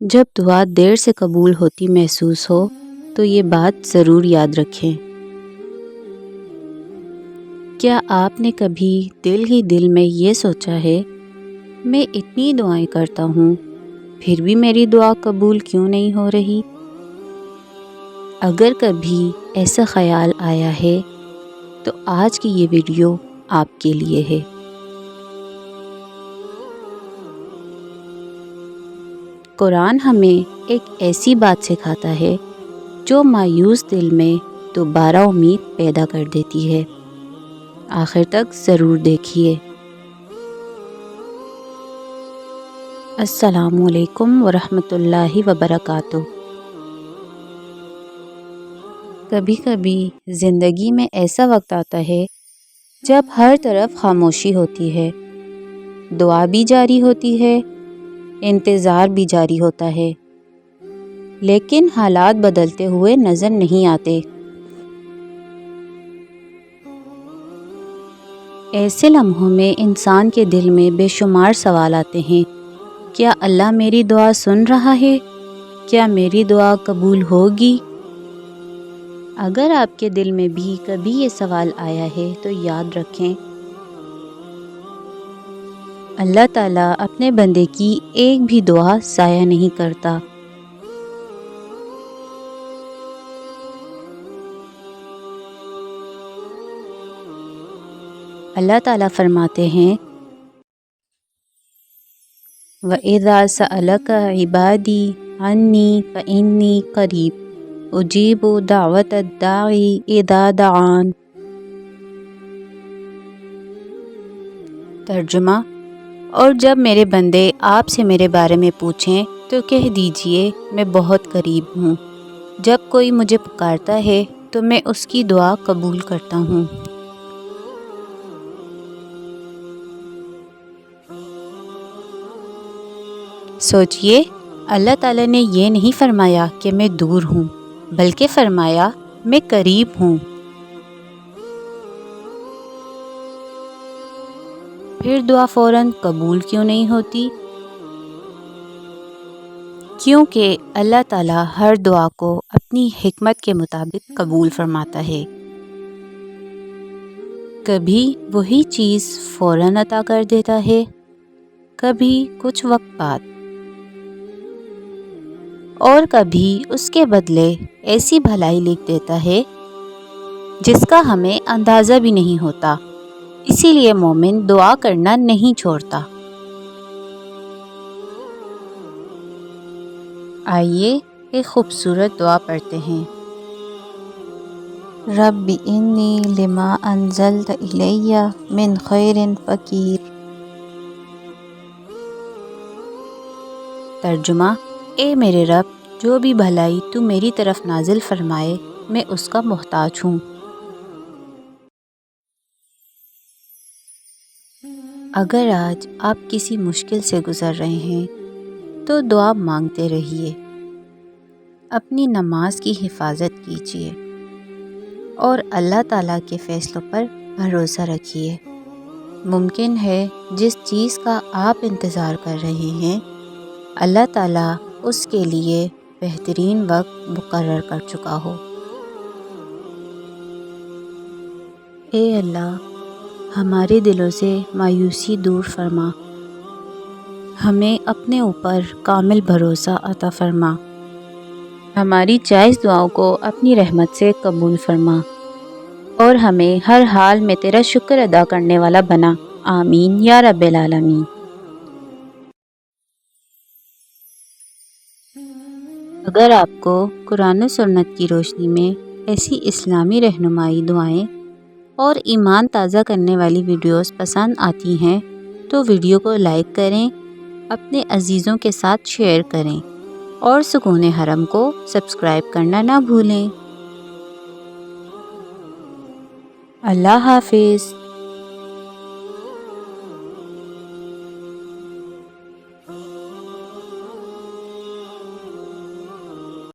جب دعا دیر سے قبول ہوتی محسوس ہو تو یہ بات ضرور یاد رکھیں۔ کیا آپ نے کبھی دل ہی دل میں یہ سوچا ہے، میں اتنی دعائیں کرتا ہوں پھر بھی میری دعا قبول کیوں نہیں ہو رہی؟ اگر کبھی ایسا خیال آیا ہے تو آج کی یہ ویڈیو آپ کے لیے ہے۔ قرآن ہمیں ایک ایسی بات سکھاتا ہے جو مایوس دل میں دوبارہ امید پیدا کر دیتی ہے۔ آخر تک ضرور دیکھیے۔ السلام علیکم ورحمۃ اللہ وبرکاتہ۔ کبھی کبھی زندگی میں ایسا وقت آتا ہے جب ہر طرف خاموشی ہوتی ہے، دعا بھی جاری ہوتی ہے، انتظار بھی جاری ہوتا ہے، لیکن حالات بدلتے ہوئے نظر نہیں آتے۔ ایسے لمحوں میں انسان کے دل میں بے شمار سوال آتے ہیں۔ کیا اللہ میری دعا سن رہا ہے؟ کیا میری دعا قبول ہوگی؟ اگر آپ کے دل میں بھی کبھی یہ سوال آیا ہے تو یاد رکھیں، اللہ تعالیٰ اپنے بندے کی ایک بھی دعا ضائع نہیں کرتا۔ اللہ تعالیٰ فرماتے ہیں، وَإِذَا سَأَلَكَ عِبَادِي عَنِّي فَإِنِّي قَرِيبٌ أُجِيبُ دَعْوَةَ الدَّاعِ إِذَا دَعَانِ۔ ترجمہ: اور جب میرے بندے آپ سے میرے بارے میں پوچھیں تو کہہ دیجئے میں بہت قریب ہوں، جب کوئی مجھے پکارتا ہے تو میں اس کی دعا قبول کرتا ہوں۔ سوچئے، اللہ تعالیٰ نے یہ نہیں فرمایا کہ میں دور ہوں، بلکہ فرمایا میں قریب ہوں۔ پھر دعا فوراً قبول کیوں نہیں ہوتی؟ کیونکہ اللہ تعالیٰ ہر دعا کو اپنی حکمت کے مطابق قبول فرماتا ہے۔ کبھی وہی چیز فوراً عطا کر دیتا ہے، کبھی کچھ وقت بعد، اور کبھی اس کے بدلے ایسی بھلائی لکھ دیتا ہے جس کا ہمیں اندازہ بھی نہیں ہوتا۔ اسی لیے مومن دعا کرنا نہیں چھوڑتا۔ آئیے ایک خوبصورت دعا پڑھتے ہیں۔ رب انی لما انزلت الی من خیر فقیر۔ ترجمہ: اے میرے رب، جو بھی بھلائی تو میری طرف نازل فرمائے میں اس کا محتاج ہوں۔ اگر آج آپ کسی مشکل سے گزر رہے ہیں تو دعا مانگتے رہیے، اپنی نماز کی حفاظت کیجیے اور اللہ تعالیٰ کے فیصلوں پر بھروسہ رکھیے۔ ممکن ہے جس چیز کا آپ انتظار کر رہے ہیں، اللہ تعالیٰ اس کے لیے بہترین وقت مقرر کر چکا ہو۔ اے اللہ، ہمارے دلوں سے مایوسی دور فرما، ہمیں اپنے اوپر کامل بھروسہ عطا فرما، ہماری جائز دعاؤں کو اپنی رحمت سے قبول فرما اور ہمیں ہر حال میں تیرا شکر ادا کرنے والا بنا۔ آمین یا رب العالمین۔ اگر آپ کو قرآن و سنت کی روشنی میں ایسی اسلامی رہنمائی دعائیں اور ایمان تازہ کرنے والی ویڈیوز پسند آتی ہیں تو ویڈیو کو لائک کریں، اپنے عزیزوں کے ساتھ شیئر کریں اور سکون حرم کو سبسکرائب کرنا نہ بھولیں۔ اللہ حافظ۔